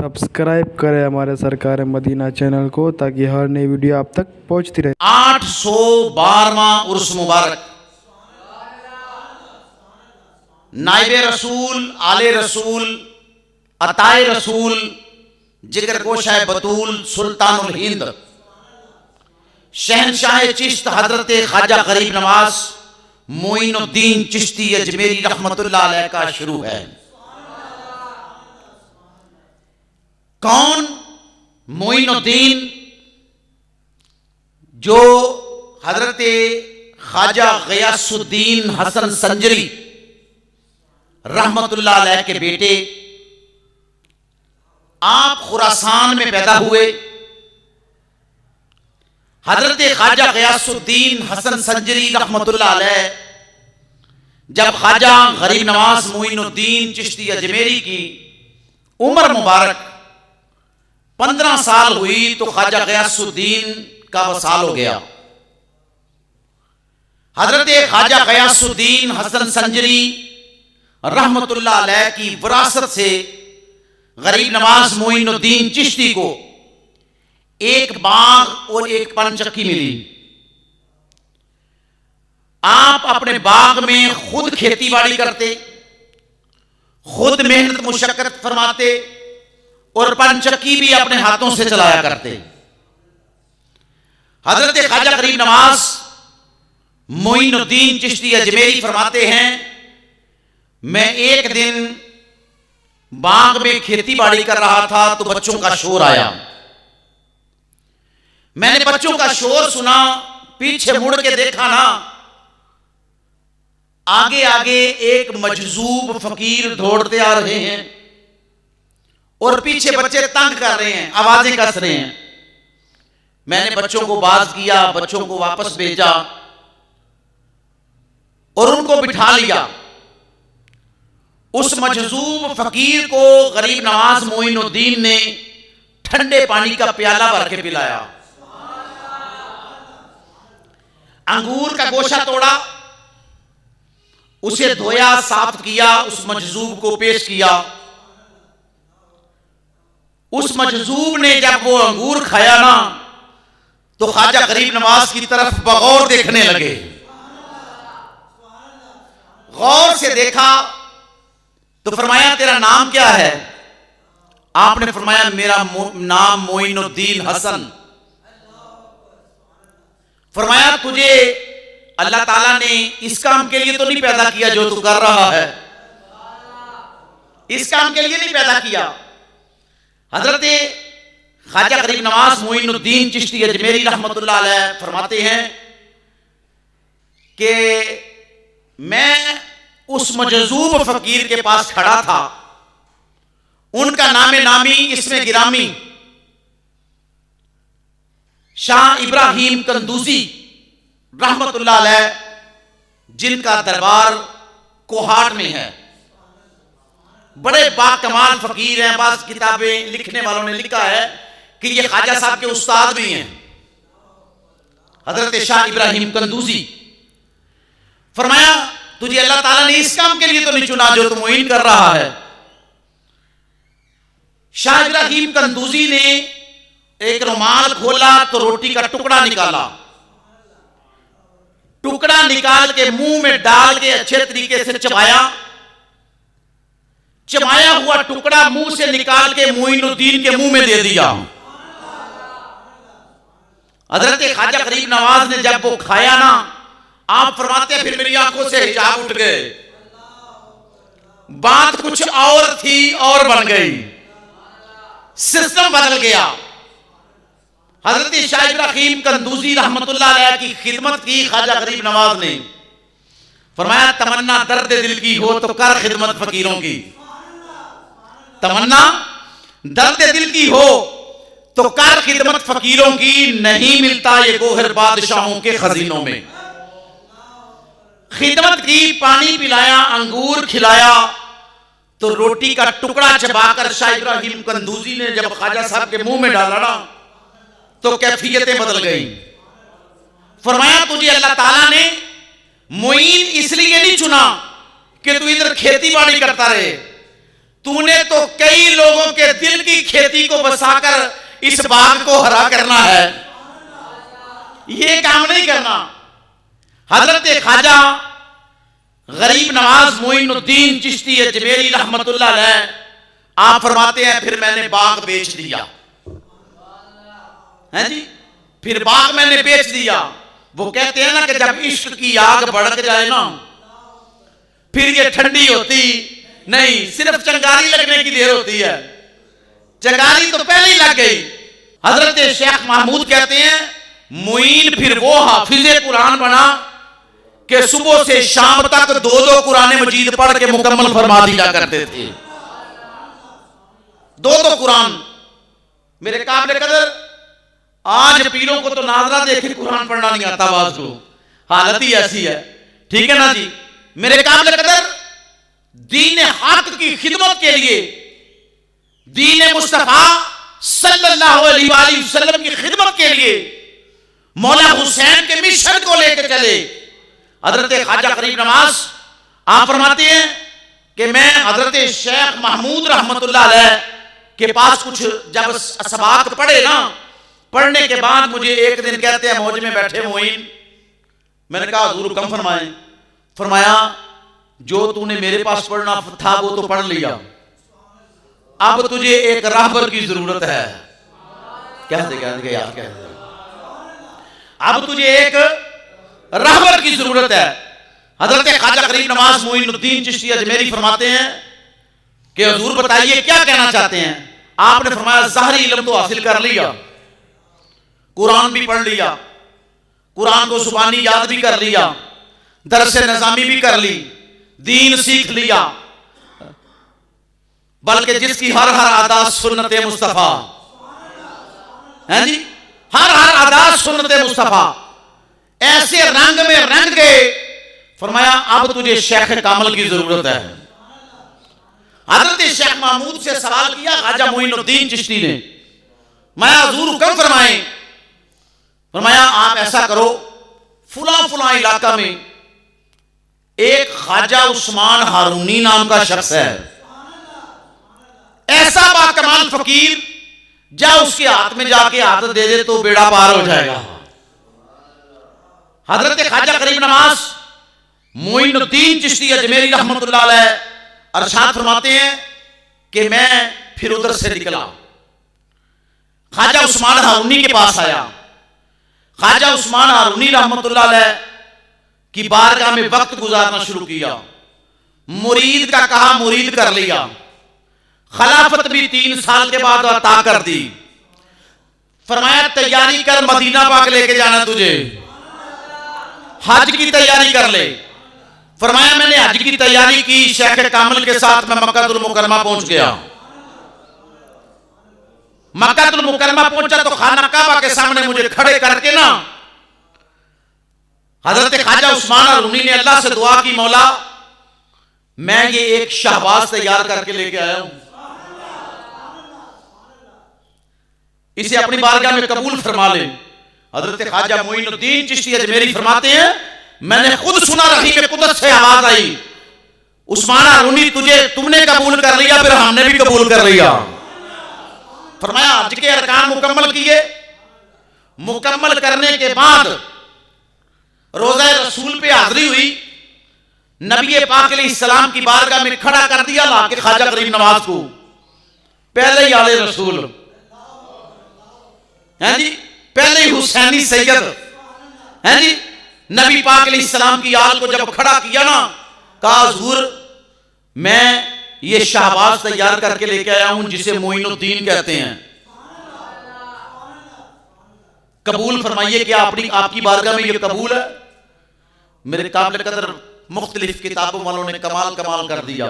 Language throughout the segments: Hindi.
सब्सक्राइब करें हमारे सरकार मदीना चैनल को ताकि हर नई वीडियो आप तक पहुंचती रहे। 812वां उर्स मुबारक नाइबे रसूल, आले रसूल, अताए रसूल, जिक्र गोशाए बतूल, सुल्तानुल हिंद, शहनशाह चिश्त हजरत ख्वाजा गरीब नवाज मोइनुद्दीन चिश्ती अजमेरी रहमतुल्लाह अलैह का शुरू है। कौन? मोइनुद्दीन, जो हजरत ख्वाजा गयासुद्दीन हसन संजरी रहमतुल्लाह अलैह के बेटे। आप खुरासान में पैदा हुए। हजरत ख्वाजा गयासुद्दीन हसन संजरी रहमतुल्लाह अलैह जब ख्वाजा गरीब नवाज मोइनुद्दीन चिश्ती अजमेरी की उम्र मुबारक 15 साल हुई तो ख्वाजा गयासुद्दीन का वसाल हो गया। हजरत ख्वाजा गयासुद्दीन हसन संजरी रहमतुल्लाह अलैह की विरासत से गरीब नवाज मोइनुद्दीन चिश्ती को एक बाग और एक पनचक्की मिली। आप अपने बाग में खुद खेती बाड़ी करते, खुद मेहनत मुशक्कत फरमाते और पनचक्की भी अपने हाथों से चलाया करते। हजरत ख्वाजा गरीब नवाज मोइनुद्दीन चिश्ती अजमेरी फरमाते हैं, मैं एक दिन बाग में खेती बाड़ी कर रहा था तो बच्चों का शोर आया। मैंने बच्चों का शोर सुना, पीछे मुड़ के देखा ना, आगे आगे एक मजजूब फकीर दौड़ते आ रहे हैं और पीछे बच्चे तंग कर रहे हैं, आवाजें कस रहे हैं। मैंने बच्चों को बाज किया, बच्चों को वापस भेजा और उनको बिठा लिया। उस मजजूब फकीर को गरीब नवाज मोइनुद्दीन ने ठंडे पानी का प्याला भर के पिलाया। अंगूर का गोशा तोड़ा, उसे धोया, साफ किया, उस मजजूब को पेश किया। उस मजजूब ने जब वो अंगूर खाया ना तो ख्वाजा गरीब नवाज की तरफ बगौर देखने लगे। गौर से देखा तो फरमाया, तेरा नाम क्या है? आपने फरमाया, मेरा नाम मोइनुद्दीन हसन। फरमाया, तुझे अल्लाह ताला ने इस काम के लिए तो नहीं पैदा किया जो तू कर रहा है, इस काम के लिए नहीं पैदा किया। हजरत ख्वाजा गरीब नवाज मोइनुद्दीन चिश्ती अजमेरी रहमतुल्लाह अलैह फरमाते हैं कि मैं उस मजजूब फकीर के पास खड़ा था, उनका नामे नामी इसमें गिरामी शाह इब्राहिम कंदूजी रहमतुल्लाह अलैह, जिनका दरबार कोहाट में है, बड़े बाकमाल फकीर हैं। बास किताबें लिखने वालों ने लिखा है कि ये ख्वाजा साहब के उस्ताद भी हैं, हजरत शाह इब्राहिम कंदूजी। फरमाया, तुझे अल्लाह ताला ने इस काम के लिए तो नहीं चुना जो तू मुइन कर रहा है। शाह इब्राहिम कंदूजी ने एक रुमाल खोला तो रोटी का टुकड़ा निकाला, टुकड़ा निकाल के मुंह में डाल के अच्छे तरीके से चबाया। चबाया हुआ टुकड़ा मुंह से निकाल के मोइनुद्दीन के मुंह में दे दिया। हजरत ख्वाजा गरीब नवाज ने जब वो खाया ना, आप फरमाते फिर मेरी आंखों से हिजाब उठ गए, बात कुछ और थी और बन गई, सिस्टम बदल गया। हजरत शाह इब्राहिम कंदूजी रहमतुल्लाह अलैह की खिदमत की ख्वाजा गरीब नवाज ने। फरमाया, तमन्ना दर्द दिल की हो तो कर खिदमत फकीरों की, तमन्ना दर्द दिल की हो तो कर खिदमत फकीरों की, नहीं मिलता ये गोहर बादशाहों के खजीनों में। खिदमत की, पानी पिलाया, अंगूर खिलाया, तो रोटी का टुकड़ा चबाकर शाह इब्राहिम कंदूजी ने जब ख्वाजा साहब के मुंह में डाला ना तो कैफियतें बदल गई। फरमाया, तुझे अल्लाह ताला ने मुइन इसलिए नहीं चुना कि तू इधर खेती बाड़ी करता रहे, तूने तो कई लोगों के दिल की खेती को बसाकर इस बाग को हरा करना है, ये काम नहीं करना। हजरत ख्वाजा गरीब नवाज मोइनुद्दीन चिश्ती अजमेरी रहमतुल्लाह अलैह आप फरमाते हैं फिर मैंने बाग बेच दिया है जी, फिर बाग मैंने बेच दिया। वो कहते हैं ना कि जब इश्क की आग भड़क जाए ना फिर ये ठंडी होती नहीं, सिर्फ चंगारी लगने की देर होती है, चंगारी तो पहले ही लग गई। हजरत शेख महमूद कहते हैं मुईन फिर वो हाफिज़े कुरान बना कि सुबह से शाम तक 2-2 कुरान मजीद पढ़ के मुकम्मल फरमा दिया करते थे। 2-2 कुरान मेरे काबिल कदर। आज पीरों को तो नाजरा देखे कुरान पढ़ना नहीं आता, बात को हालत ही ऐसी है, ठीक है ना जी। मेरे काबिल कदर दीन हक की खिदमत के लिए, दीन मुस्तफा सल्लल्लाहु अलैहि वसल्लम की खिदमत के लिए मौला हुसैन के मिशन को लेकर चले। हजरत ख्वाजा गरीब नवाज आप फरमाते हैं कि मैं हजरत शेख महमूद रहमतुल्लाह अलैह के पास कुछ जब असबाक पढ़े ना, पढ़ने के बाद मुझे एक दिन कहते हैं मौज में बैठे मोइन, मैंने कहा हुजूर कम फरमाए। फरमाया जो तूने मेरे पास पढ़ना था वो तो पढ़ लिया, अब तुझे एक राहबर की जरूरत है। कह दे यार, कह दे, अब तुझे एक राहबर की जरूरत है। हजरत ख्वाजा गरीब नवाज मोइनुद्दीन चिश्ती अजमेरी फरमाते हैं कि हुजूर बताइए क्या कहना चाहते हैं। आपने फरमाया ज़ाहरी इल्म तो हासिल कर लिया, कुरान भी पढ़ लिया, कुरान को जुबानी याद भी कर लिया, दरस निजामी भी कर ली, दीन सीख लिया, बल्कि जिसकी हर अदा सुन्नत मुस्तफा है जी, हर अदा सुन्नत मुस्तफा, ऐसे रंग में रंग गए। फरमाया अब तुझे शेख कामल की जरूरत है। हजरत शेख महमूद से सवाल किया ख्वाजा मोइनुद्दीन चिश्ती ने, मैं हुजूर हुक्म फरमाए। फरमाया आप ऐसा करो, फुला फुला इलाका में एक ख्वाजा उस्मान हारूनी नाम का शख्स है, ऐसा बाकमाल फकीर, जा उसके हाथ में जाके हाथ दे दे तो बेड़ा पार हो जाएगा। हजरत ख्वाजा गरीब नवाज मोइनुद्दीन चिश्ती अजमेरी रहमतुल्लाह अलैह अरशाद फरमाते हैं कि मैं फिर उधर से निकला, ख्वाजा उस्मान हारूनी के पास आया। ख्वाजा उस्मान हारूनी रहमतुल्लाह अलैह की बारगाह में वक्त गुजारना शुरू किया, मुरीद का कहा मुरीद कर लिया, खिलाफत भी 3 साल के बाद अता कर दी। फरमाया तैयारी कर, मदीना पाक लेके जाना तुझे, हज की तैयारी कर ले। फरमाया मैंने हज की तैयारी की, शेख कामिल के साथ मैं मक्कातुल मुकर्रमा पहुंच गया। मक्कातुल मुकर्रमा पहुंचा तो खाना काबा के सामने मुझे खड़े करके ना हजरत ख्वाजा उस्मान हारूनी ने अल्लाह से दुआ की, मौला मैं ये एक शहबाज तैयार करके लेके आया हूं, इसे अपनी बारगाह में कबूल फरमा ले। हजरत ख्वाजा मोइनुद्दीन चिश्ती अजमेरी फरमाते हैं मैंने खुद सुना, रही में कुदरत से आवाज आई, उस्मान हारूनी तुमने कबूल कर लिया, फिर हमने भी कबूल कर लिया। फरमाया हज के अरकान मुकम्मल किए, मुकम्मल करने के बाद रोज़ा रसूल पे हाजिरी हुई, नबी पाक अलैहिस्सलाम की बारगाह में खड़ा कर दिया लाके ख्वाजा गरीब नवाज को, पहले ही आले रसूल है जी, पहले ही हुसैनी सैयद है जी, नबी पाक अलैहिस्सलाम की आल को जब खड़ा किया ना, कहा हुजूर मैं ये शहबाज तैयार करके लेके आया हूं जिसे मोइनुद्दीन कहते हैं, कबूल फरमाइए कि आपकी बारगाह में ये कबूल है। मेरे काबिल कदर मुख्तलिफ किताबों वालों ने कमाल कर दिया।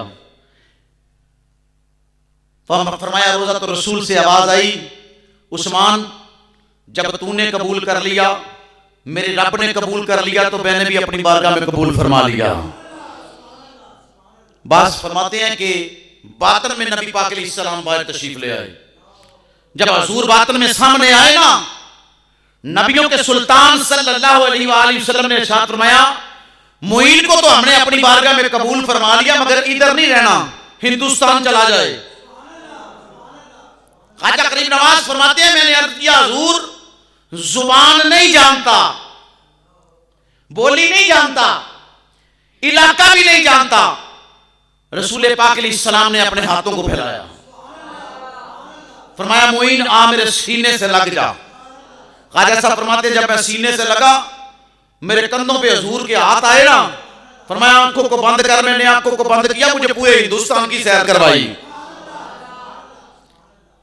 फरमाया रोजा तो रसूल से आवाज आई, उस्मान जब तूने कबूल कर लिया, मेरे रब ने कबूल कर लिया, तो मैंने भी अपनी बारगाह में कबूल फरमा लिया। बास फरमाते हैं कि बातन में नबी पाक अलैहिस्सलाम बाहर तशरीफ ले आए। जब हुजूर बातन में सामने आए ना, नबियों के सुल्तान सल्लल्लाहु अलैहि वसल्लम ने इरशाद फरमाया, मुईन को तो हमने अपनी बारगाह में कबूल फरमा लिया, मगर इधर नहीं रहना, हिंदुस्तान चला जाए। ख्वाजा करीम नवाज फरमाते हैं, मैंने अर्ज किया हुजूर, जुबान नहीं जानता, बोली नहीं जानता, इलाका भी नहीं जानता। रसूल पाक अलैहिस्सलाम ने अपने हाथों को फैलाया, फरमाया मोइन आ मेरे सीने से लग जा। ख्वाजा साहब फरमाते जब मैं सीने से लगा, मेरे कंधों पे हुजूर के हाथ आए ना, फरमाया आंखों को बंद कर। मैंने आंखों को बंद किया, मुझे पूरे हिंदुस्तान की सैर करवाई,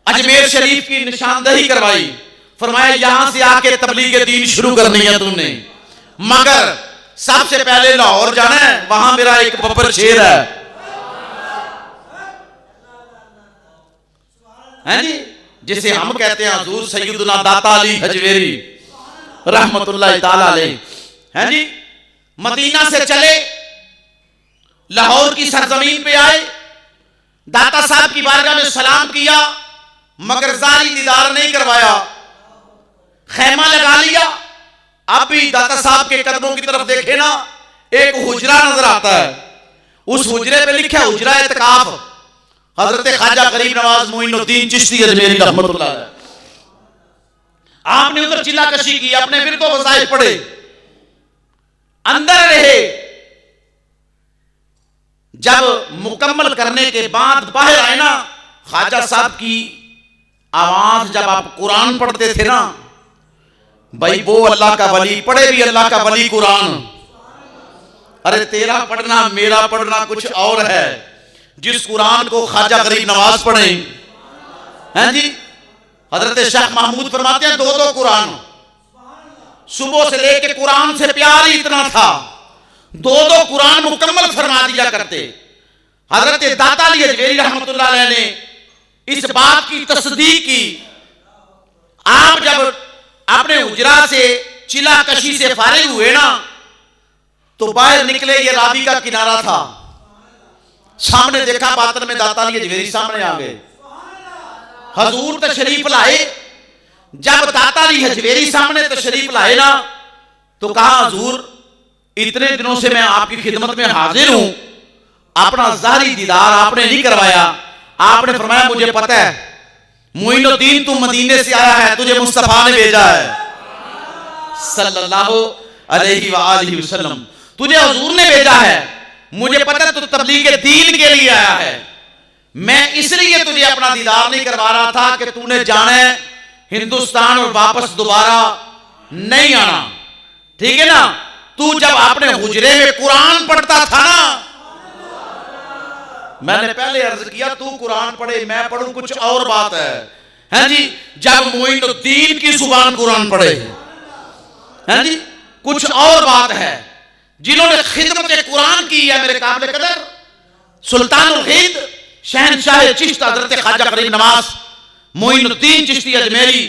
अजमेर शरीफ की निशानदही करवाई। फरमाया यहां से आके तबलीग दीन शुरू करनी है तुमने, मगर सबसे पहले लाहौर जाना है, वहां मेरा एक बब्बर शेर है जी, जिसे हम कहते हैं हुजूर सैयदुना दाता अली हजवेरी रहमतुल्लाह ताला अलैह, हैं जी। मदीना से चले, लाहौर की सरजमीन पे आए, दाता साहब की बारगाह में सलाम किया, मगर जारी दीदार नहीं करवाया, खैमा लगा लिया। अब भी दाता साहब के कदमों की तरफ देखे ना, एक हुजरा नजर आता है, उस हुजरे पे लिखा है हुजरा इत्काफ, हजरत ख्वाजा गरीब नवाज मोइनुद्दीन चिश्ती अजमेरी रहमतुल्लाह अलैह। आपने उधर चिल्लाकशी की, अपने फिर तो वज़ाइफ पढ़े, अंदर रहे। जब मुकम्मल करने के बाद बाहर आए ना, ख्वाजा साहब की आवाज, जब आप कुरान पढ़ते थे ना, भाई वो अल्लाह का वली पढ़े भी अल्लाह का वली कुरान, अरे तेरा पढ़ना मेरा पढ़ना कुछ और है। जिस कुरान को ख्वाजा गरीब नवाज पढ़े हैं जी, हजरत शाह महमूद फरमाते हैं 2-2 कुरान, सुबह से लेके कुरान से प्यार ही इतना था, 2-2 कुरान मुकम्मल फरमा दिया करते। हजरत दाता अली हजवेरी रहमतुल्लाह अलैह ने इस बात की तस्दीक की। आप जब अपने हुजरा से चिल्लाकशी से फारिग हुए ना, तो बाहर निकले, ये रावी का किनारा था, सामने देखा बातन में दाता अली हजवेरी सामने आ गए, हजूर तशरीफ लाए। जब दाता अली हजवेरी सामने तशरीफ लाए ना, तो कहा हजूर इतने दिनों से मैं आपकी खिदमत में हाजिर हूं, अपना ज़ाहरी दीदार आपने नहीं करवाया। आपने फरमाया मुझे पता है मोइनुद्दीन तू मदीने से आया है, तुझे मुस्तफा ने भेजा है सल्लल्लाहु अलैहि वआलिहि वसल्लम, तुझे हुजूर ने भेजा है, मुझे पता है तू तबलीग दीन के लिए आया है। मैं इसलिए तुझे अपना दीदार नहीं करवा रहा था कि तूने जाना है हिंदुस्तान और वापस दोबारा नहीं आना, ठीक है ना। तू जब अपने हुजरे में कुरान पढ़ता था ना, मैंने पहले अर्ज किया तू कुरान पढ़े मैं पढ़ूं कुछ और बात है जी। जब मोइनुद्दीन की जुबान कुरान पढ़े हैं जी, कुछ और बात है। जिन्होंने खिदमत कुरान की है मेरे काबिल कदर सुल्तानुल हिंद शहनशाह चिश्त हजरत ख्वाजा गरीब नवाज मोइनुद्दीन चिश्ती अजमेरी,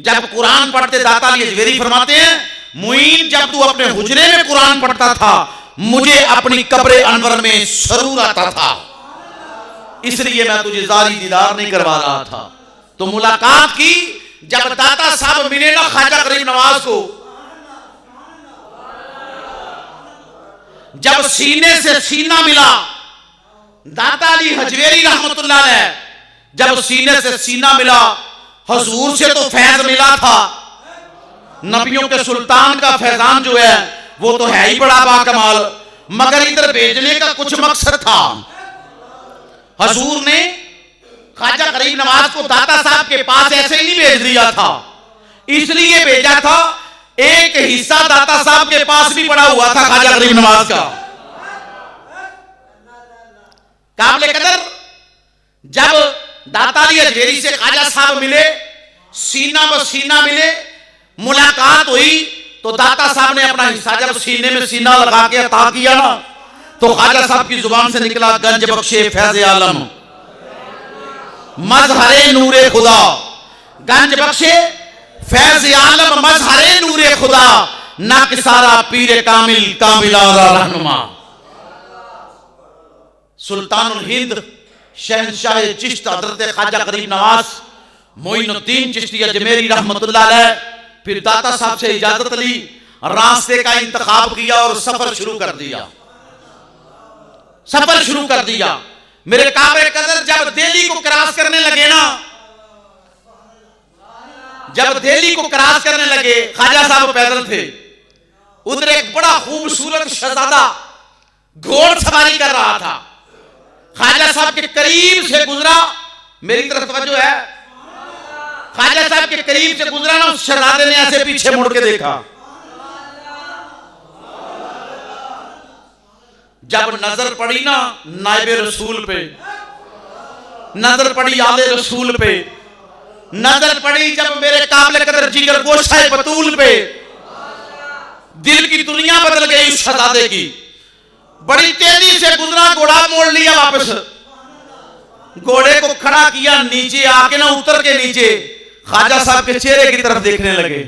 जब कुरान पढ़ते दाता अली हजवेरी फरमाते हैं मोइन जब तू अपने हुजरे में कुरान पढ़ता था, मुझे अपनी कब्र अनवर में सरूर आता था, इसलिए मैं तुझे ज़ारी दीदार नहीं करवा रहा था। तो मुलाकात की, जब दाता साहब मिले ना ख्वाजा गरीब नवाज को, जब सीने से सीना मिला, दाता अली हजवेरी रहमतुल्लाह अलैह, जब सीने से सीना मिला, हुजूर से तो फैज मिला था, नबियों के सुल्तान का फैजान जो है वो तो है ही बड़ा बाकमाल, मगर इधर भेजने का कुछ मकसद था। हुजूर ने ख्वाजा गरीब नवाज को दाता साहब के पास ऐसे ही नहीं भेज दिया था, इसलिए भेजा था एक हिस्सा दाता साहब के पास भी पड़ा हुआ था ख्वाजा गरीब नवाज का। काबिल कदर जब दाता अली हजवेरी से ख्वाजा साहब मिले, सीना ब सीना मिले, मुलाकात हुई, तो दाता साहब ने अपना हिस्सा जब सीने में सीना लगा के अता किया ना, तो ख्वाजा साहब की जुबान से निकला गंज बख्शे फैज़ आलम मजहरे नूरे खुदा, गंज बख्शे फैज़ आलम मजहरे नूरे खुदा, ना किसारा पीर कामिल कामिला रहनुमा। सुल्तानुल हिंद शहनशाह चिश्त हजरत ख्वाजा गरीब नवाज मोइनुद्दीन चिश्ती अजमेरी रहमतुल्लाह अलैह, फिर दाता साहब से इजाजत ली, रास्ते का इंतखाब किया और सफर शुरू कर दिया, सफर शुरू कर दिया। मेरे काबे कदर जब दिल्ली को क्रॉस करने लगे ना, जब दिल्ली को क्रॉस करने लगे, ख्वाजा साहब पैदल थे, उधर एक बड़ा खूबसूरत शहजादा घोड़ सवारी कर रहा था, ख्वाजा साहब के करीब से गुजरा, मेरी तरफ तवज्जो है, ख्वाजा साहब के करीब से गुजरा ना, उस शहजादे ने ऐसे पीछे मुड़ के देखा, जब नजर पड़ी ना नाइबे रसूल पे, नजर पड़ी आले रसूल पे, नजर पड़ी जब मेरे काबिल कदर जिगर गोशाए बतूल पे, दिल की दुनिया बदल गई उस शहजादे की। बड़ी तेजी से गुजरा, घोड़ा मोड़ लिया वापस, घोड़े को खड़ा किया, नीचे आके ना उतर के नीचे ख्वाजा साहब के चेहरे की तरफ देखने लगे।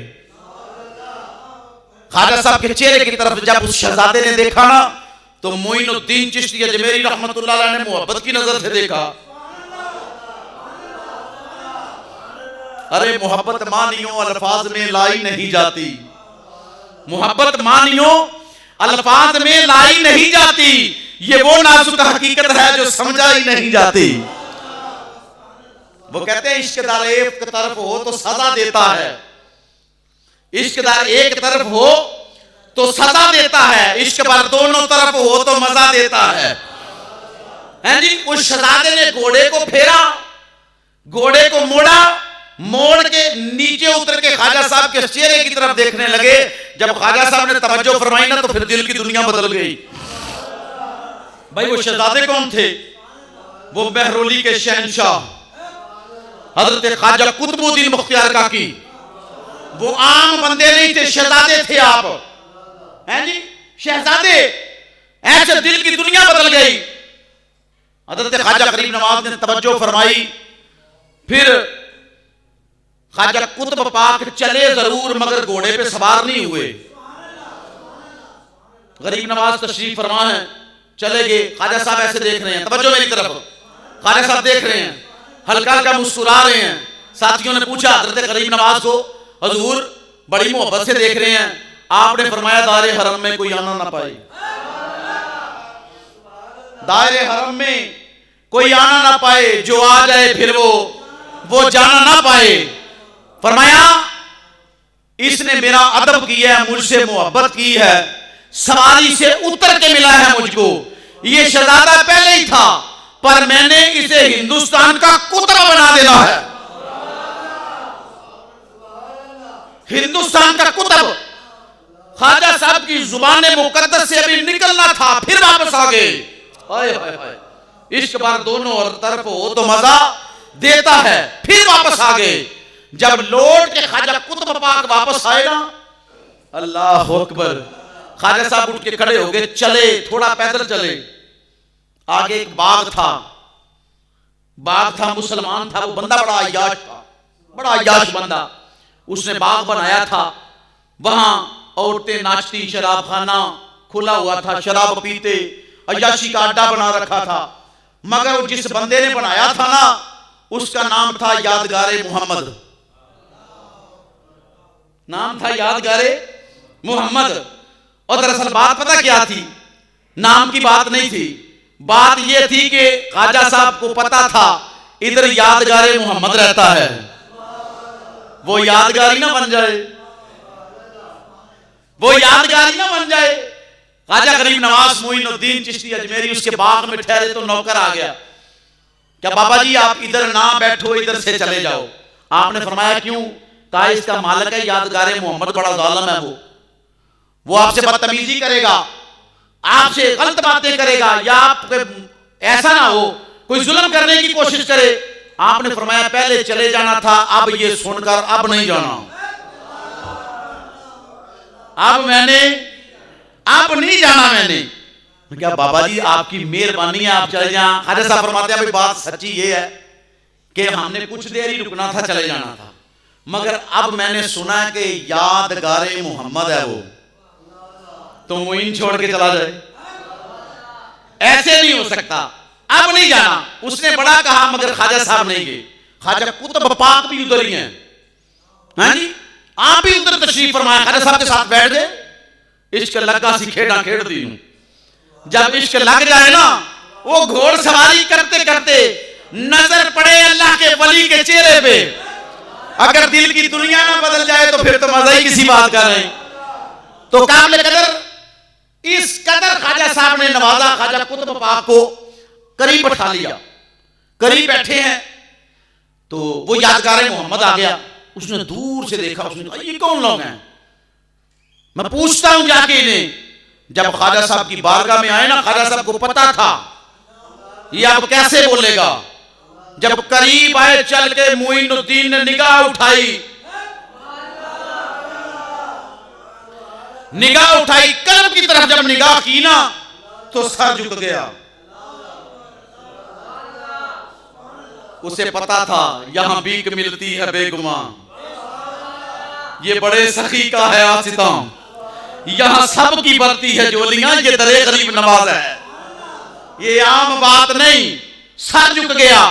ख्वाजा साहब के चेहरे की तरफ जब उस शहजादे ने देखा ना, तो मोइनुद्दीन चिश्ती अजमेरी रहमतुल्लाह अलैह ने मोहब्बत की नजर से देखा। अरे मोहब्बत मानियो अल्फाज में लाई नहीं जाती, मोहब्बत मानियो अल्फाज में लाई नहीं जाती, ये वो नाजुक हकीकत है जो समझा ही नहीं जाती। वो कहते हैं इश्क दार एक तरफ हो तो सजा देता है, इश्क दार एक तरफ हो तो सजा देता है, इश्क बार दोनों तरफ हो तो मजा देता है जी। उस शहजादे ने घोड़े को फेरा, घोड़े को मोड़ा, मोड़ के नीचे उतर के ख्वाजा साहब के चेहरे की तरफ देखने लगे। जब ख्वाजा साहब ने तवज्जो फरमाई ना, तो फिर दिल की दुनिया बदल गई। भाई वो शहजादे कौन थे? वो बहरोली के शहंशाह हजरत ख्वाजा कुतुबुद्दीन मुख्तियार काकी। वो आम बंदे नहीं थे, शहजादे थे आप, हैं जी, शहजादे। ऐसे दिल की दुनिया बदल गई। हजरत ख्वाजा गरीब नवाज ने तवज्जो फरमाई, फिर ख्वाजा कुतुब पाक चले जरूर मगर घोड़े पे सवार नहीं हुए। गरीब नवाज तशरीफ फरमा है, चले गए, ख्वाजा साहब ऐसे देख रहे हैं, तवज्जो मेरी तरफ, ख्वाजा साहब देख रहे हैं, हल्का हल्का मुस्कुरा रहे हैं। साथियों ने पूछा हजरत गरीब नवाज को, हजूर बड़ी मोहब्बत से देख रहे हैं, आपने फरमाया दायरे हरम में कोई आना ना पाए, दायरे हरम में कोई आना ना पाए, जो आ जाए फिर वो जाना ना पाए। फरमाया इसने मेरा अदब किया है, मुझसे मोहब्बत की है, सवारी से उतर के मिला है मुझको। ये शहजादा पहले ही था, पर मैंने इसे हिंदुस्तान का कुतरा बना देना है, हिंदुस्तान का कुतब। ख्वाजा साहब की जुबान मुकद्दस से अभी निकलना था, फिर वापस आ गए। हाय हाय हाय, इश्क बार दोनों और तरफ हो तो मजा देता है, फिर वापस आ गए। जब लौट के ख्वाजा कुतुब पाक वापस आए ना, अल्लाह अकबर, ख्वाजा साहब उठ के खड़े हो गए, चले, थोड़ा पैदल चले। आगे एक बाग था, मुसलमान था, वो बंदा बड़ा अय्याश था, बड़ा अय्याश बंदा। उसने बाग बनाया था, वहां औरतें नाचती, शराब खाना खुला हुआ था, शराब पीते, अय्याशी का अड्डा बना रखा था। मगर जिस बंदे ने बनाया था ना, उसका नाम था यादगारे मोहम्मद, नाम था यादगारे मोहम्मद। और दरअसल बात पता क्या थी? नाम की बात नहीं थी, बात यह थी कि ख्वाजा साहब को पता था इधर यादगारे मोहम्मद रहता है, वो यादगारी ना बन जाए, वो यादगारी ना बन जाए। ख्वाजा गरीब नवाज मोइनुद्दीन चिश्ती अजमेरी उसके बाग में ठहरे तो नौकर आ गया, क्या बाबा जी आप इधर ना बैठो, इधर से चले जाओ। आपने फरमाया क्यों? कहा इसका मालिक है यादगारे मोहम्मद, बड़ा जालिम है, वो आपसे बदतमीजी करेगा, आपसे गलत बातें करेगा, या आप ऐसा ना हो कोई जुल्म करने की कोशिश करे। आपने फरमाया पहले चले जाना था, अब ये सुनकर अब नहीं जाना, अब नहीं जाना मैंने। क्या बाबा जी आपकी मेहरबानी है, आप चले जाएं। ख्वाजा साहब फरमाते हैं बात सच्ची ये है कि हमने कुछ देर ही रुकना था, चले जाना था, मगर अब मैंने सुना कि यादगारे मोहम्मद है वो, तो मोइन छोड़ के चला जाए, ऐसे नहीं हो सकता, अब नहीं जाना। उसने बड़ा कहा मगर ख्वाजा साहब नहीं गए। ख्वाजा कुतुब पाक भी उधर ही हैं, हाँ जी, आप भी उधर तशरीफ फरमाया, ख्वाजा साहब के साथ बैठ गए। इश्क लगा सी खेड़ा खेड़ दी, जब इश्क लग जाए ना वो घोड़सवारी करते करते नजर पड़े अल्लाह के वली के चेहरे पे, अगर दिल की दुनिया ना बदल जाए तो फिर तो मजा ही किसी बात का नहीं। तो काबिल कदर, इस कदर ख्वाजा साहब ने नवाजा, ख्वाजा कुतुब पाक को करीब बैठा लिया। करीब बैठे हैं तो वो यादगार मोहम्मद आ गया। उसने दूर से देखा, उसने कहा ये कौन लोग हैं, मैं पूछता हूं जाके इन्हें। जब ख्वाजा साहब की बारगाह में आए ना, ख्वाजा साहब को पता था ये अब कैसे बोलेगा। जब करीब आए चल के, मोइनुद्दीन ने निगाह उठाई, कल्ब की तरफ जब निगाह की ना तो सर झुक गया। उसे पता था यहां भीख मिलती है बेगुमां, ये बड़े सखी का है आसिता, यहां सब की बढ़ती है जोलियां, ये दरे गरीब नवाज है, ये आम बात नहीं। सर झुक गया।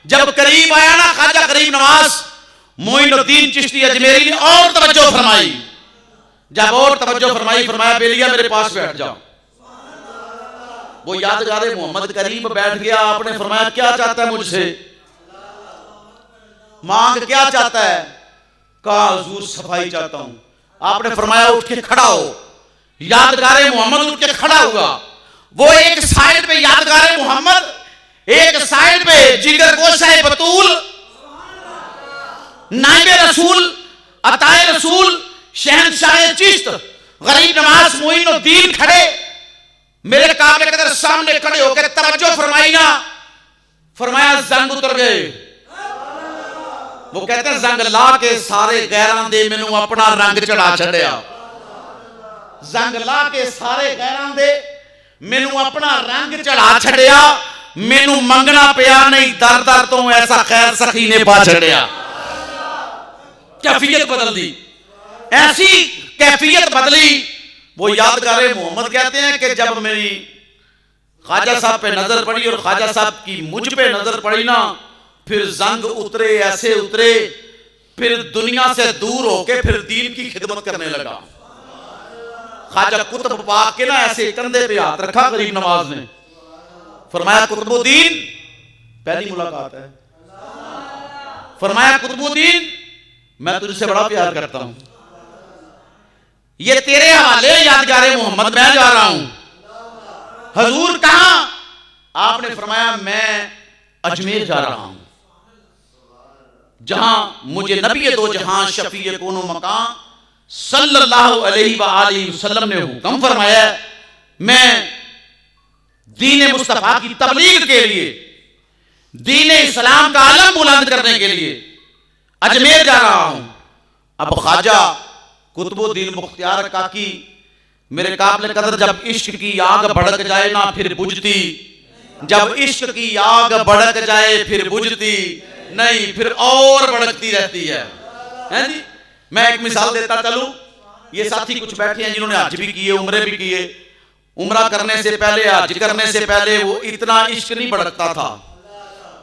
जब करीब आया ना ख्वाजा गरीब नवाज मोइनुद्दीन चिश्ती अजमेरी ने और तवज्जो फरमाई। जब और तवज्जो फरमाई, फरमाया बेलिया मेरे पास बैठ जाओ। वो यादगार मोहम्मद करीब बैठ गया। आपने फरमाया क्या चाहता है मुझसे, मांग क्या चाहता है। कहा हुजूर सफाई चाहता हूं। आपने फरमाया उठ के खड़ा हो। यादगार मोहम्मद उठ के खड़ा हुआ। वो एक साइड पे यादगार मोहम्मद, एक साइड पे जिगर गोशा बतूल, नाइबे रसूल, अताए रसूल, शहंशाह चिश्त गरीब नवाज मोइनुद्दीन खड़े। मेरे काबिल कदर सामने खड़े होकर तवज्जो फरमाई ना, फरमाया जंग उतर गए। वो कहते हैं जंग ला के सारे गैरां दे मैनू अपना रंग चढ़ा छड़िया। जंग ला के सारे गैरां दे मैनू अपना रंग चढ़ा छड़िया। मैनू मंगना पिया नहीं, दर दर तो ऐसा खैर सखी ने पा छड़िया। कैफियत बदल दी, ऐसी कैफियत बदली। वो यादगार मोहम्मद कहते हैं कि जब मेरी ख्वाजा साहब पे नजर पड़ी और ख्वाजा साहब की मुझ पे नजर पड़ी ना, फिर जंग उतरे, ऐसे उतरे, फिर दुनिया से दूर होके फिर दीन की खिदमत करने लगा। ख्वाजा कुतुब पाक के ना ऐसे कंधे पे हाथ रखा गरीब नवाज ने, फरमाया कुतुबुद्दीन, पहली मुलाकात है, फरमाया कुतुबुद्दीन मैं तुझसे बड़ा प्यार करता हूं, ये तेरे हवाले यादगार मोहम्मद, मैं जा रहा हूं। हजूर कहां? आपने फरमाया मैं अजमेर जा रहा हूं, जहां मुझे नबी दो जहां शफीए कोनो मकान सल्लल्लाहु अलैहि वसल्लम ने हुक्म फरमाया, मैं दीन मुस्तफा की तबलीग के लिए, दीन इस्लाम का आलम बुलंद करने के लिए अजमेर जा रहा हूं। अब ख्वाजा कुतुबुद्दीन मुख्तियार काकी, मेरे काबिल कदर, जब इश्क की आग भड़क जाए ना फिर बुझती, जब इश्क की आग भड़क जाए फिर बुझती नहीं, फिर और भड़कती रहती है जी। मैं एक मिसाल देता चलूं। ये साथी कुछ बैठे हैं जिन्होंने हज भी किए, उम्रे भी किए। उम्रा करने से पहले, हज करने से पहले वो इतना इश्क नहीं भड़कता था।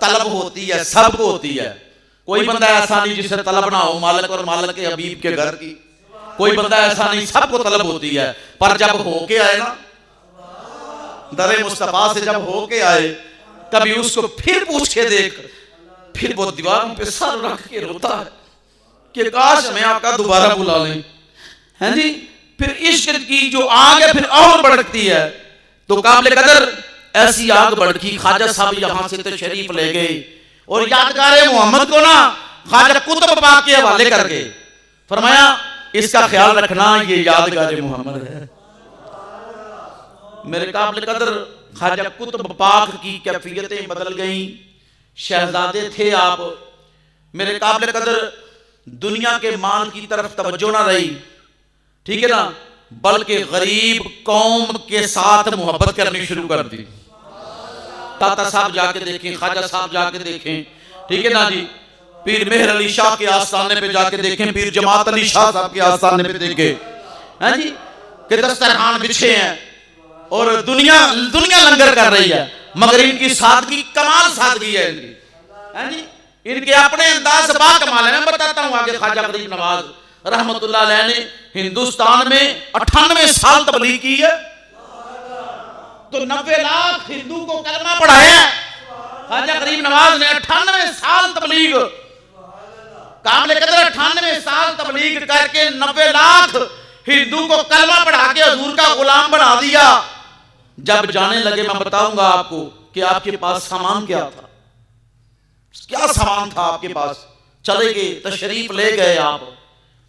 तलब होती है, सबको होती है। कोई बंदा ऐसा नहीं जिसे तलब ना हो मालिक और मालिक के हबीब के घर की। कोई बंदा ऐसा नहीं, सबको तलब होती है। पर जब होके आए ना दरे मुस्तफा से, जब होके आए, कभी उसको फिर पूछ के देख, फिर वो दीवारों पे सर रख के रोता है कि काश हमें आका दोबारा बुला लें, हैं जी। फिर इश्क की जो आग है फिर और भड़कती है। तो काबिल कदर ऐसी आग भड़की, ख्वाजा साहब यहां से तो शरीफ ले गए और यादगार मोहम्मद को ना ख्वाजा कुतुब पाक के हवाले करके फरमाया इसका ख्याल रखना, ये यादगार मोहम्मद है। मेरे काबिल कदर ख्वाजा कुतुब पाक की कैफियतें बदल गई। शहजादे थे आप, मेरे काबिल कदर दुनिया के माल की तरफ तवज्जो ना रही, ठीक है ना, बल्कि गरीब कौम के साथ मोहब्बत करनी शुरू कर दी। ताता साहब जाके देखें, ख्वाजा साहब जाके देखें, ठीक है ना जी। पीर मेहर अली शाह के आस्थाने पे जाके देखें, पीर जमात अली शाह साहब के आस्थाने पे देखें, हैं जी, कि दस्तरखान बिछे हैं और दुनिया लंगर कर रही है, मगर इनकी सादगी, कमाल सादगी है इनकी, हैं जी। इनके अपने अंदाज बा कमाल है। मैं बताता हूं आगे। ख्वाजा गरीब नवाज रहमतुल्लाह अलैह ने हिंदुस्तान में 98 साल तबलीग की है। तो 90 लाख हिंदू को कलमा पढ़ाया। ख्वाजा गरीब नवाज ने 98 साल तबलीग, काबिल कदर 98 साल तबलीग करके 90 लाख हिंदू को कलमा पढ़ा के हुजूर का गुलाम बना दिया। जब जाने लगे मैं बताऊंगा आपको कि आपके पास सामान क्या था, क्या सामान था आपके पास। चले गए, तशरीफ ले गए आप।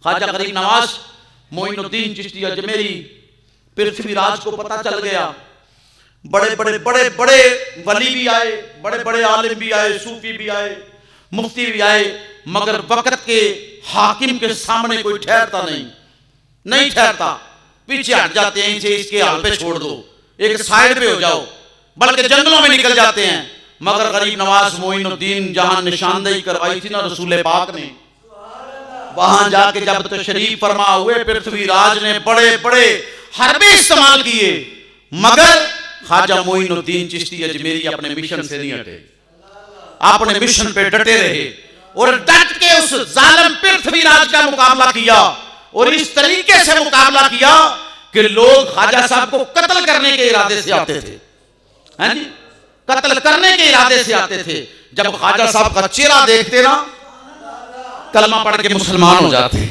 ख्वाजा गरीब नवाज मोइनुद्दीन चिश्ती अजमेरी पृथ्वीराज को पता चल गया। बड़े बड़े बड़े बड़े वली भी आए, बड़े बड़े आलिम भी आए, सूफी भी आए, मुफ्ती भी आए, मगर वक्त के हाकिम के सामने कोई ठहरता नहीं ठहरता। पीछे हट जाते हैं, इसे इसके हाल पे छोड़ दो, एक साइड पे हो जाओ, बल्कि जंगलों में निकल जाते हैं। मगर गरीब नवाज मोइनुद्दीन जहां निशानदेही करवाई थी ना रसूल पाक ने, वहां जाके जब तशरीफ फरमा हुए, पृथ्वीराज ने बड़े बड़े हरबे इस्तेमाल किए, मगर ख्वाजा मोइनुद्दीन चिश्ती अजमेरी अपने मिशन से नहीं हटे, अपने मिशन पे डटे रहे और डट के उस जालिम पृथ्वीराज का मुकाबला किया। और इस तरीके से मुकाबला किया कि लोग ख्वाजा साहब को कत्ल करने के इरादे से आते थे, हैं जी, कत्ल करने के इरादे से आते थे। जब ख्वाजा साहब का चेहरा देखते ना, कलमा पढ़ के मुसलमान हो जाते।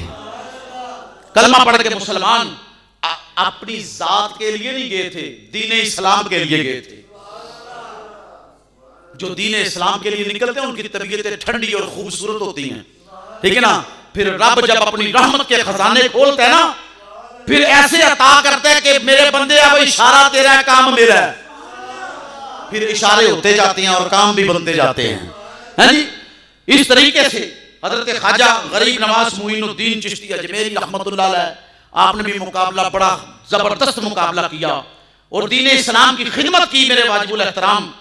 कलमा पढ़ के मुसलमान अपनी जात के लिए नहीं गए थे, दीन इस्लाम के लिए गए थे। जो दीन इस्लाम के लिए निकलते हैं उनकी तबीयतें ठंडी और खूबसूरत होती हैं, ठीक है ना। फिर रब जब अपनी रहमत के खजाने खोलते हैं ना, फिर ऐसे अता करते हैं कि मेरे बंदे अब इशारा तेरा है, काम मेरा है। फिर इशारे होते जाते हैं और काम भी बनते जाते हैं, हैं जी। इस तरीके से हजरत ख्वाजा गरीब नवाज मोइनुद्दीन चिश्ती अजमेरी रहमतुल्लाह अलैह, आपने भी मुकाबला, बड़ा जबरदस्त मुकाबला किया और दीन इस्लाम की खिदमत की। मेरे वाजिबुल एहतराम,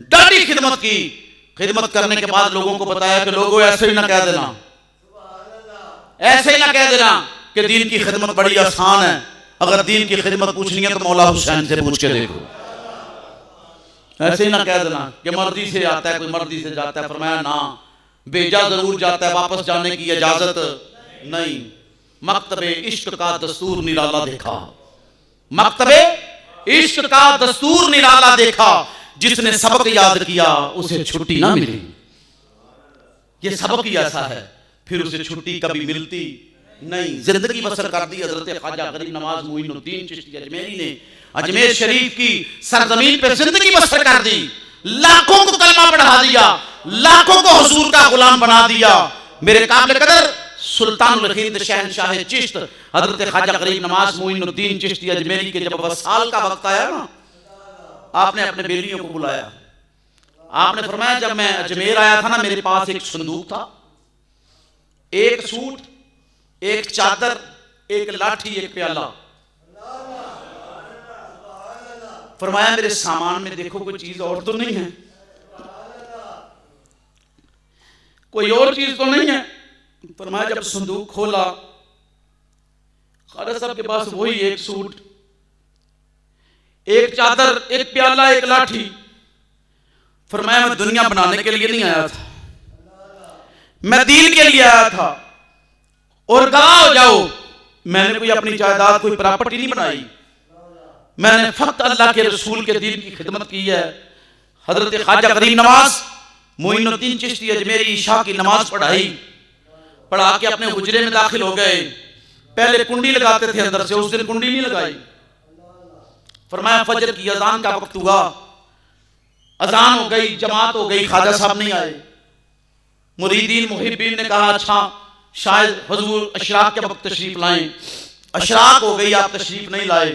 डटी खिदमत की। खिदमत करने के बाद लोगों को बताया कि लोगों ऐसे ही ना कह देना, ऐसे ही ना कह देना कि दीन की खिदमत बड़ी आसान है। अगर दीन की खिदमत पूछनी है तो मौला हुसैन से पूछ के देखो। ऐसे ही ना कह देना कि मर्जी से आता है, कोई मर्जी से जाता है। फरमाया ना, भेजा जरूर जाता है, वापस जाने की इजाजत नहीं। मकतबे इश्क का दस्तूर निराला देखा, मकतबे इश्क का दस्तूर निराला देखा। जिसने सबक याद किया उसे छुट्टी ना मिली। ये सबक ही ऐसा है, फिर उसे छुट्टी कभी मिलती नहीं। जिंदगी बसर कर दी हजरत ख्वाजा गरीब नवाज मोइनुद्दीन चिश्ती अजमेरी ने। अजमेर शरीफ की सरजमीन पे जिंदगी बसर कर दी, लाखों को कलमा पढ़ा दिया, लाखों को हुजूर का गुलाम बना दिया। मेरे काबिल कदर सुल्तानुल हिंद शहनशाह चिश्त हजरत ख्वाजा गरीब नवाज मोइनुद्दीन चिश्ती अजमेरी के जब वसाल का वक्त आया ना, आपने अपने बेलियों को बुलाया। आपने फरमाया, जब मैं अजमेर आया था ना, मेरे पास एक संदूक था, एक सूट, एक चादर, एक लाठी, एक प्याला। फरमाया मेरे सामान में देखो कोई चीज और तो नहीं है, कोई और चीज तो नहीं है। फरमाया जब संदूक खोला, ख्वाजा साहब के पास वही एक सूट, एक चादर, एक प्याला, एक लाठी। फरमाया मैं दुनिया बनाने के लिए नहीं आया था, मैं दीन के लिए आया था। और गवाह हो जाओ, मैंने कोई अपनी जायदाद, कोई प्रॉपर्टी नहीं बनाई, मैंने फक्त अल्लाह के रसूल के दीन की खिदमत की है। हजरत ख्वाजा गरीब नवाज मोइनुद्दीन चिश्ती अजमेरी इशा की नमाज पढ़ाई, पढ़ा के अपने हुजरे में दाखिल हो गए। पहले कुंडी लगाते थे अंदर से, उस दिन कुंडी नहीं लगाई। फरमाया फजर की अजान का वक्त हुआ, अजान हो गई, जमात हो गई, ख्वाजा साहब नहीं आए। मुरीदीन मुहिब्बीन ने कहा अच्छा शायद हुजूर अशराक के वक्त तशरीफ लाएं। अशराक हो गई, आप तशरीफ नहीं लाए।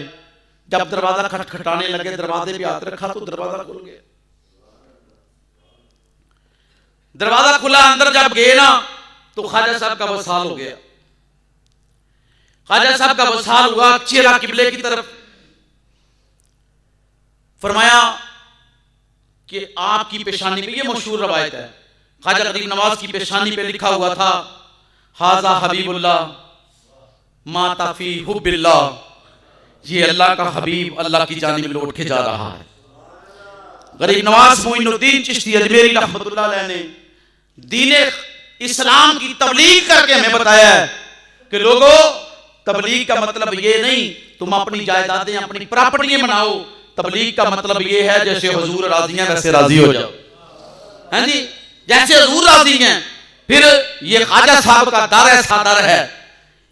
जब दरवाजा खटखटाने लगे, दरवाजे पे हाथ रखा तो दरवाजा खुल गया। दरवाजा खुला, अंदर जब गए ना तो ख्वाजा साहब का वसाल हो गया। ख्वाजा साहब का वसाल हुआ, चेहरा किबले की तरफ। फरमाया कि आपकी पेशानी पे, ये मशहूर रवायत है, ख्वाजा गरीब नवाज की पेशानी पे लिखा हुआ था हाजा हबीबुल्लाह माता फी हुब्बिल्लाह, ये अल्लाह का हबीब अल्लाह की जानिब लौट के जा रहा है। गरीब नवाज मोइनुद्दीन चिश्ती अजमेरी रहमतुल्लाह अलैह ने दीन इस्लाम की तबलीग करके हमें बताया है कि लोगों, तबलीग का मतलब ये नहीं तुम अपनी जायदादें, अपनी प्रॉपर्टियां बनाओ, तबलीग का मतलब ये है जैसे हुजूर राजी हैं वैसे राजी हो जाओ, हैं जी, जैसे हुजूर राजी हैं। फिर ये ख्वाजा साहब का दर ऐसा दर है,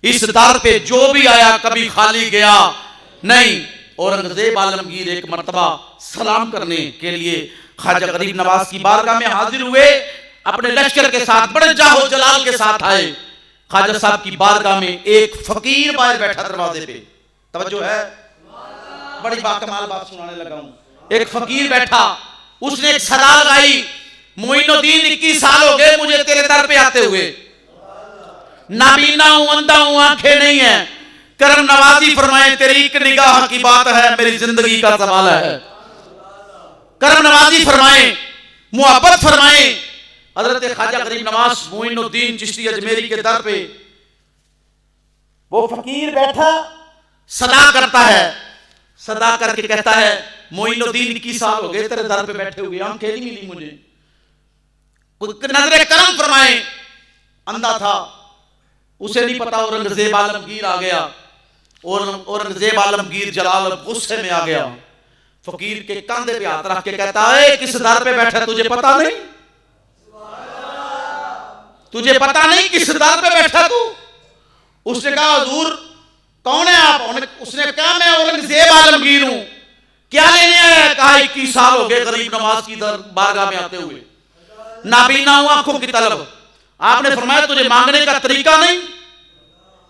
इस दर पे जो भी आया कभी खाली गया नहीं। औरंगजेब आलमगीर एक मर्तबा सलाम करने के लिए ख्वाजा गरीब नवाज की बारगाह में हाजिर हुए, अपने लश्कर के साथ बड़े जाहो जलाल के साथ आए। ख्वाजा साहब की बारगाह में एक फकीर बाहर बैठा दरवाजे पे, तवज्जो है, बड़ी बाकमाल बात सुनाने लगा हूं। एक फकीर बैठा, उसने एक सदा लगाई, मोइनुद्दीन 21 साल हो गए मुझे तेरे दर पे आते हुए, नाबीना हूं, अंधा हूं, आंखें नहीं है, करम नवाजी फरमाए तेरी एक निगाह की बात है, मेरी जिंदगी का सवाल है। करम नवाजी फरमाए, मुहब्बत फरमाए। हजरत ख्वाजा गरीब नवाज मोइनुद्दीन चिश्ती अजमेरी के दर पे वो फकीर बैठा सदा करता है, सदा करके कहता है मोइनुद्दीन 21 साल हो गए तेरे दर पे बैठे हुए, आंखें नहीं मिली मुझे, नजरे करम फरमाए। अंधा था, उसे नहीं पता औरंगजेब आलमगीर आ गया, और औरंगजेब आलमगीर जलाल गुस्से में आ गया, फकीर के कंधे पे हाथ रख के कहता है किस दर पे बैठा तुझे पता नहीं, तुझे पता नहीं किस दर पे बैठा तू। उसने कहा हुजूर कौन है आप? उसने कहा मैं औरंगजेब आलमगीर हूं, क्या लेने आया? कहा 21 साल हो गए गरीब नवाज की बारगाह में आते हुए, नाबीना हूं, आंखों की तलब। आपने फरमाया तुझे मांगने का तरीका नहीं,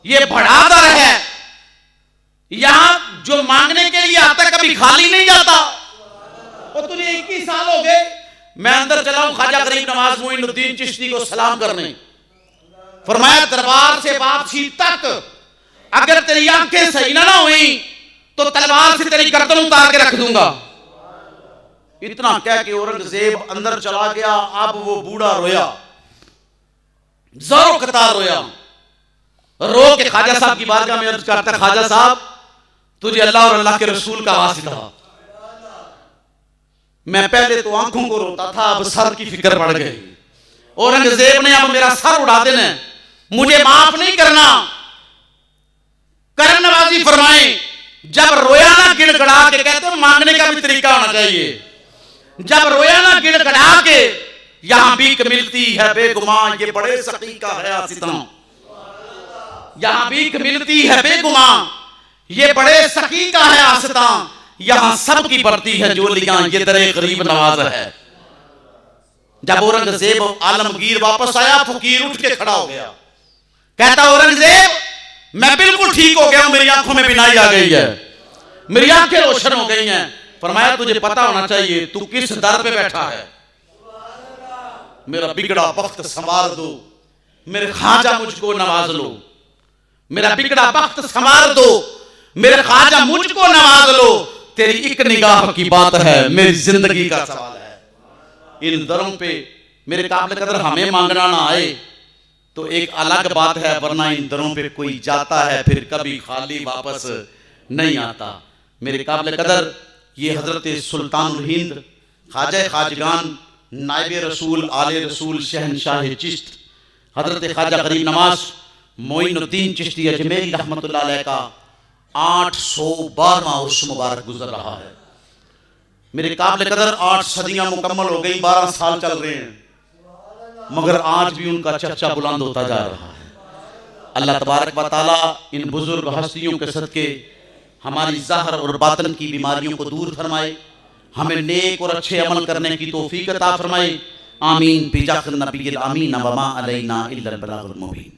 ये बड़ा दर है, यहां जो मांगने के लिए आता कभी खाली नहीं जाता। और तुझे 21 साल हो गए, मैं अंदर चला हूं ख्वाजा गरीब नवाज मोइनुद्दीन चिश्ती को सलाम करने। फरमाया दरबार से वापसी तक अगर तेरी आंखें सही ना हुई तो तलवार से तेरी गर्दन उतार के रख दूंगा। इतना कह के औरंगजेब अंदर चला गया। अब वो बूढ़ा रोया, ज़ोरों कतार रोया, रो के ख्वाजा साहब की बारगाह में अर्ज करता, ख्वाजा साहब तुझे अल्लाह और अल्लाह के रसूल का वास्ता, मैं पहले तो आंखों को रोता था, अब सर की फिक्र पड़ गई। औरंगजेब ने अब मेरा सर उड़ा देना, मुझे माफ नहीं करना। करम नवाजी फरमाए जब रोया ना गिड़गड़ा के, कहते हैं मांगने का भी तरीका होना चाहिए, जब रोया ना गिड़गड़ा के यहां भीख मिलती है बेगुमान, ये बड़े सकी का है आसिता, यहां भीख मिलती है बेगुमान, ये बड़े सकी का है आसिता, यहां सबकी बढ़ती है जोलियां, ये दरे गरीब नवाज है। जब औरंगजेब आलमगीर वापस आया, फकीर उठ के खड़ा हो गया, कहता औरंगजेब मैं बिल्कुल ठीक हो गया हूं, मेरी आंखों में बिनाई आ गई है, मेरी आंखें रोशन हो गई हैं। फरमाया तुझे पता होना चाहिए तू किस दर पे बैठा है, मेरा बिगड़ा वक्त संवार दो, मेरे ख्वाजा मुझको नवाज लो, मेरा बिगड़ा वक्त संवार दो, मेरे ख्वाजा मुझको नवाज लो, तेरी एक निगाह की बात है, मेरी जिंदगी का सवाल है। इन दरों पे मेरे काबिल कदर हमें मांगना ना आए तो एक अलग बात है, वरना इन दरों पे कोई जाता है फिर कभी खाली वापस नहीं आता। मेरे काबिल कदर ये हजरत सुल्तानुल हिंद ख्वाजा खाजगान नायब रसूल आले रसूल शहनशाह चिश्त हजरत ख्वाजा गरीब नवाज मोइनुद्दीन चिश्ती अजमेरी रहमतुल्लाह अलैह का 812वां उर्स मुबारक गुजर रहा है। मेरे काबिल कदर 8 सदियां मुकम्मल हो गई, 12 साल चल रहे हैं, मगर आज भी उनका चर्चा बुलंद होता जा रहा है। अल्लाह तबारक व तआला इन बुजुर्ग हस्तियों के सदके हमारी ज़ाहिर और बातिन की बीमारियों को दूर फरमाए, हमें नेक और अच्छे अमल करने की तौफीक अता फरमाए। आमीन बिजाह नबील आमीन व मा अलैना इल्लल बलागुल मुबीन।